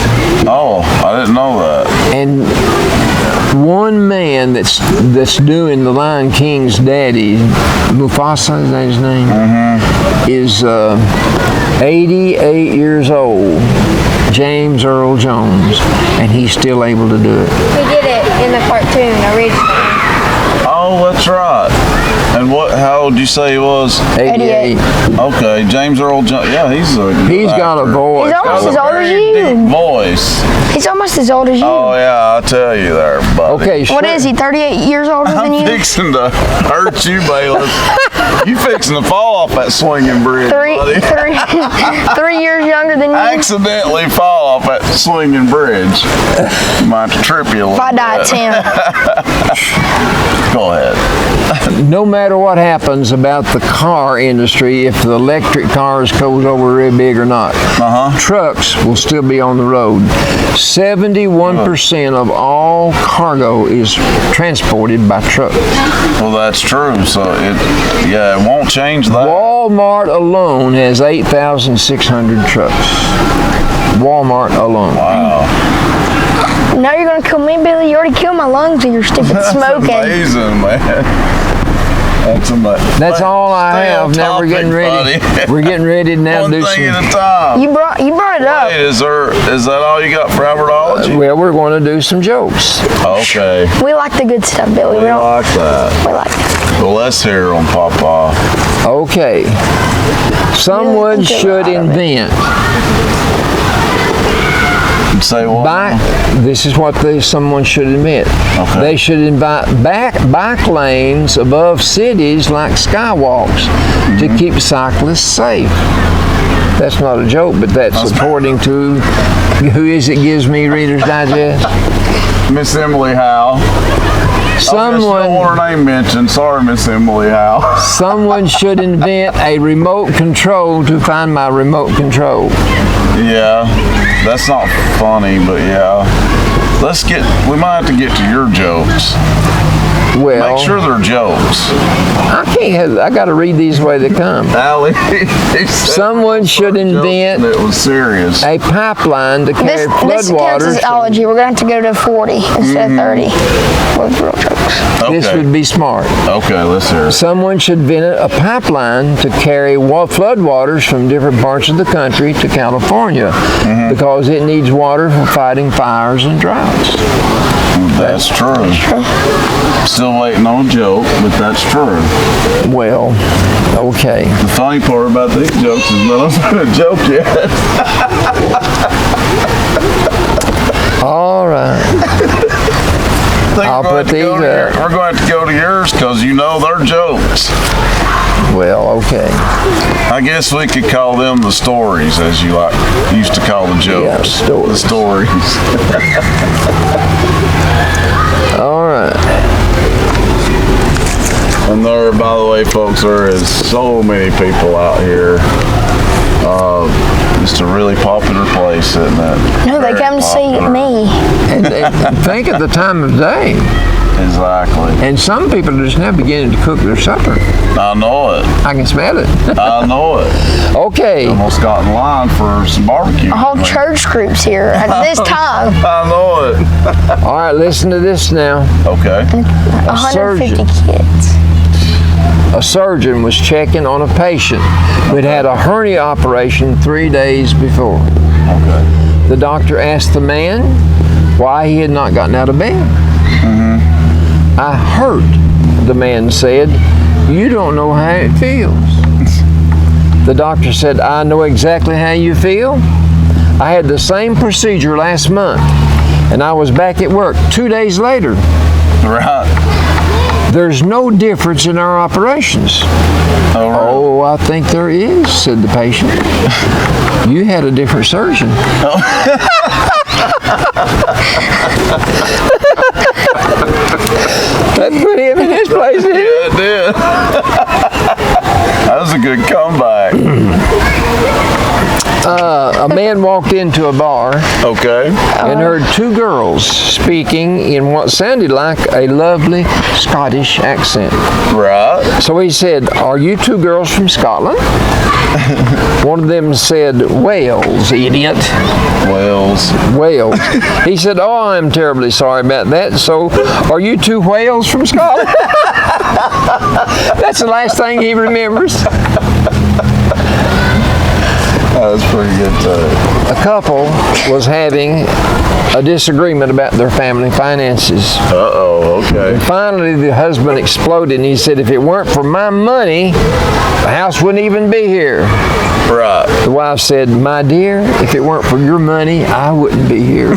Oh, I didn't know that. And one man that's doing the Lion King's daddy, Mufasa, is that his name? Is 88 years old, James Earl Jones, and he's still able to do it. He did it in the cartoon originally. Oh, that's right. And how old did you say he was? 88. Okay, James Earl Jones. Yeah, he's a good He's got a actor. voice. He's almost as old as Very you. deep voice. He's almost as old as you. Oh yeah, I'll tell you there, buddy. Okay, What is he, 38 years older than I'm you? fixing to hurt you, Bayless. You fixing to fall off that swinging bridge, Three, buddy. 3 years younger than you. Accidentally fall off that swinging bridge. Might trip you a little If I die at bit. 10. Go ahead. No matter what happens about the car industry, if the electric cars goes over really big or not, trucks will still be on the road. 71% of all cargo is transported by truck. Well, that's true. So it won't change that. Walmart alone has 8,600 trucks. Walmart alone. Wow. Now you're going to kill me, Billy. You already killed my lungs with your stupid smoking. Amazing, man. That's amazing. That's all I Stay have. on Now we're getting topic, ready. buddy. We're getting ready to now One do thing some. at a time. You brought it up. Wait, is that all you got for Albertology? Well, we're going to do some jokes. Okay. We like the good stuff, Billy. We like that. We like it. Well, let's hear on Papa. Okay. Someone Really think should a lot of it. invent. Say what? This is what someone should invent. Okay. They should invite bike lanes above cities like skywalks to keep cyclists safe. That's not a joke, but that's according to, who is it gives me Reader's Digest? Miss Emily Howe. I just don't want her name mentioned. Sorry, Miss Emily Howe. Someone should invent a remote control to find my remote control. Yeah, that's not funny, but yeah. We might have to get to your jokes. Well, Make sure they're jokes. I got to read these the way they come. Allie, Someone should invent it was serious. a pipeline to carry This counts floodwaters. as allergy. We're going to have to go to 40 instead of 30 with real jokes. This Okay. would be smart. Okay, let's hear it. Someone should invent a pipeline to carry floodwaters from different parts of the country to California because it needs water for fighting fires and droughts. That's true. Still waiting on a joke, but that's true. Well, okay. The funny part about these jokes is none of them a joke yet. All right. I'll put these up. We're going to have to go to yours because you know they're jokes. Well, okay. I guess we could call them the stories, as you used to call the jokes. Yeah, stories. The stories. All right. And there, by the way, folks, there is so many people out here. It's a really popular place, isn't it? No, they Very come to see popular. me. And think of the time of day. Exactly. And some people are just now beginning to cook their supper. I know it. I can smell it. I know it. Okay. Almost got in line for some barbecue. A whole church group's here at this time. I know it. All right, listen to this now. Okay. 150 surgeon. kids. A surgeon was checking on a patient who had had a hernia operation 3 days before. Okay. The doctor asked the man why he had not gotten out of bed. I hurt, the man said. You don't know how it feels. The doctor said, I know exactly how you feel. I had the same procedure last month, and I was back at work 2 days later. Right. There's no difference in our operations. All right. Oh, I think there is, said the patient. You had a different surgeon. That put him in his place, didn't it? Yeah, it did. That was a good comeback. A man walked into a bar Okay. and heard two girls speaking in what sounded like a lovely Scottish accent. Right. So he said, are you two girls from Scotland? One of them said, Wales, idiot. Wales. Wales. He said, oh, I'm terribly sorry about that. So, are you two whales from Scotland? That's the last thing he remembers. That was pretty good too. A couple was having a disagreement about their family finances. Uh-oh, okay. Finally, the husband exploded and he said, if it weren't for my money, the house wouldn't even be here. Right. The wife said, my dear, if it weren't for your money, I wouldn't be here.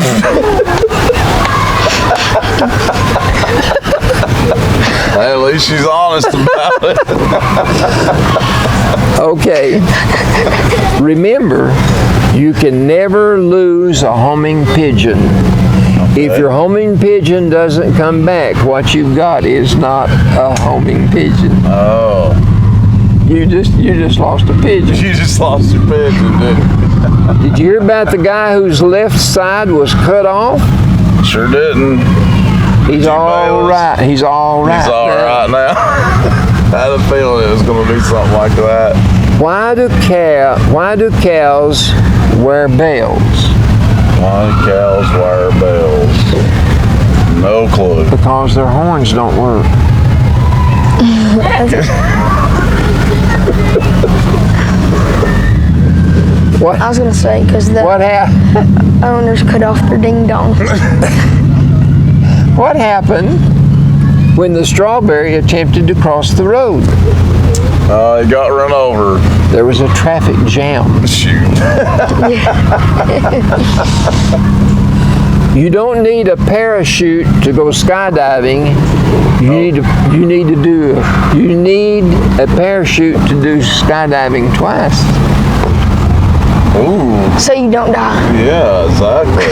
Hey, at least she's honest about it. Okay. Remember, you can never lose a homing pigeon. If your homing pigeon doesn't come back, what you've got is not a homing pigeon. Oh. You just lost a pigeon. You just lost your pigeon, didn't you? Did you hear about the guy whose left side was cut off? Sure didn't. He's all right. He's all right. He's all right now. I had a feeling it was going to be something like that. Why do cows wear bells? Why do cows wear bells? No clue. Because their horns don't work. What? I was going to say, because the What happened? owners cut off their ding-dong. What happened when the strawberry attempted to cross the road? He got run over. There was a traffic jam. Shoot. You don't need a parachute to go skydiving. You need a parachute to do skydiving twice. Ooh. So you don't die. Yeah, exactly.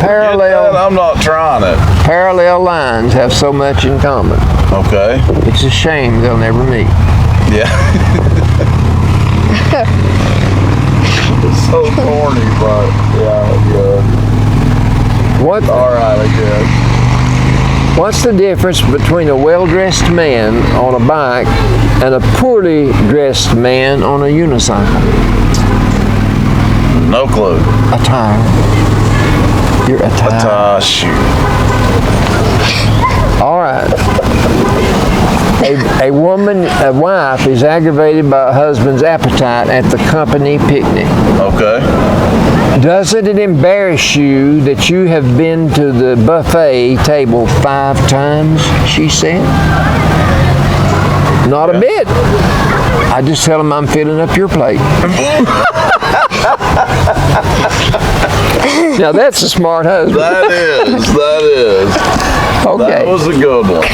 Parallel, I'm not trying it. parallel lines have so much in common. Okay. It's a shame they'll never meet. Yeah. It's so corny, but yeah. What? All right, I guess. What's the difference between a well-dressed man on a bike and a poorly dressed man on a unicycle? No clue. Attire. Your attire. Shoot. All right. A wife is aggravated by a husband's appetite at the company picnic. Okay. Doesn't it embarrass you that you have been to the buffet table 5 times, she said? Not a bit. I just tell them I'm filling up your plate. Now that's a smart husband. That is. Okay. That was a good one.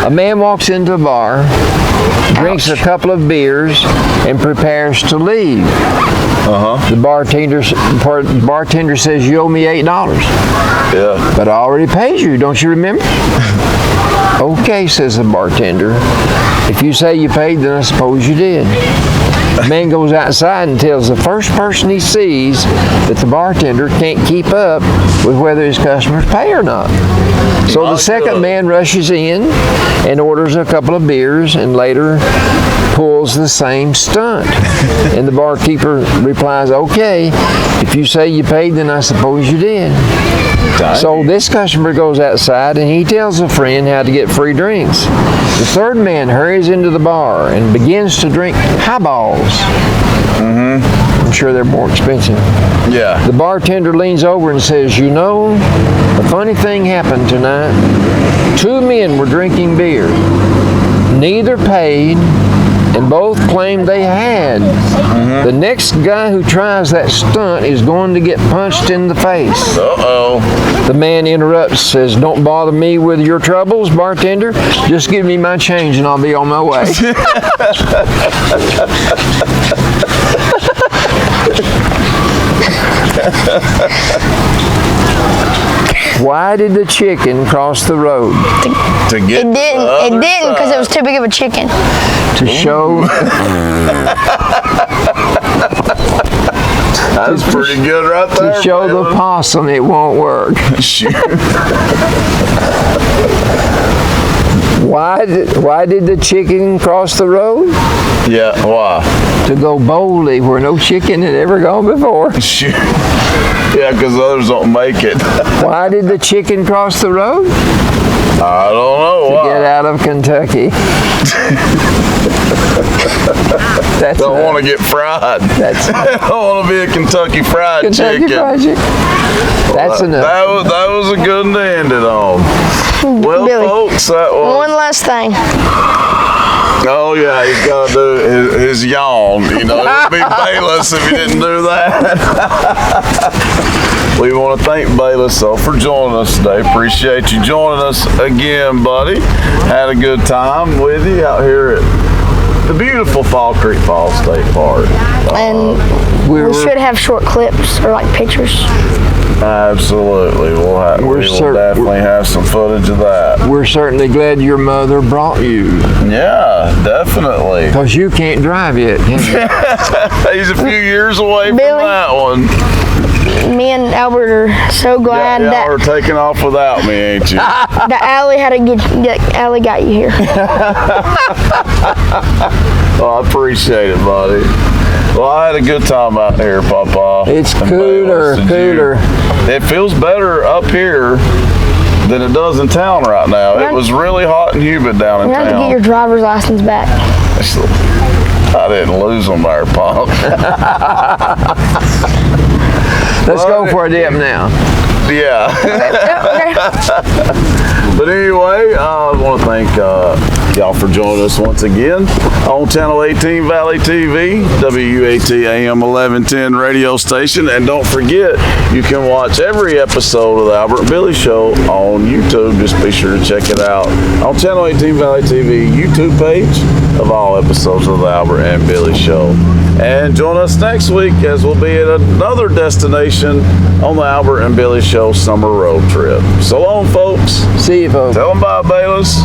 A man walks into a bar, drinks a couple of beers, and prepares to leave. The bartender says, "You owe me $8. Yeah. But I already paid you, don't you remember? Okay, says the bartender. If you say you paid, then I suppose you did. The man goes outside and tells the first person he sees that the bartender can't keep up with whether his customers pay or not. So the second man rushes in and orders a couple of beers and later pulls the same stunt. And the barkeeper replies, okay, if you say you paid, then I suppose you did. So this customer goes outside and he tells a friend how to get free drinks. The third man hurries into the bar and begins to drink highballs. I'm sure they're more expensive. Yeah. The bartender leans over and says, you know, a funny thing happened tonight. 2 men were drinking beer. Neither paid, and both claimed they had. The next guy who tries that stunt is going to get punched in the face. Uh-oh. The man interrupts, says, don't bother me with your troubles, bartender. Just give me my change and I'll be on my way. Why did the chicken cross the road? To get It didn't because it was too big of a chicken. To show That's pretty good right there. to show the possum it won't work. Shoot. Why did the chicken cross the road? Yeah, why? To go boldly where no chicken had ever gone before. Shoot. Yeah, because others don't make it. Why did the chicken cross the road? I don't know why. Get out of Kentucky. That's Don't want to get fried. That's I don't want to be a Kentucky Fried Kentucky Chicken. Fried Chicken. That's enough. That was a good one to end it on. Well, Billy, folks, that was... one last thing. Oh, yeah, he's got to do his yawn. You know, it would be Bayless if he didn't do that. We want to thank Bayless for joining us today. Appreciate you joining us again, buddy. Had a good time with you out here at the beautiful Fall Creek Falls State Park. And we should have short clips or like pictures. Absolutely. We will definitely have some footage of that. We're certainly glad your mother brought you. Yeah, definitely. Because you can't drive yet, can you? He's a few years away from Billy? that one. Me and Albert are so glad Y'all that are taking off without me, ain't you? the Allie Allie got you here. Well, I appreciate it, buddy. Well, I had a good time out here, Papa. It's And cooler, Bayless, cooler. It feels better up here than it does in town right now. It was really hot and humid down in You have to get your town. driver's license back. I didn't lose them there, Pop. Let's go for a dip now. Yeah. But anyway, I want to thank y'all for joining us once again on Channel 18 Valley TV, WAT AM 1110 radio station. And don't forget, you can watch every episode of the Albert and Billy Show on YouTube. Just be sure to check it out on Channel 18 Valley TV YouTube page of all episodes of the Albert and Billy Show. And join us next week as we'll be at another destination on the Albert and Billy Show summer road trip. So long, folks. See you, folks. Tell them bye, Bayless.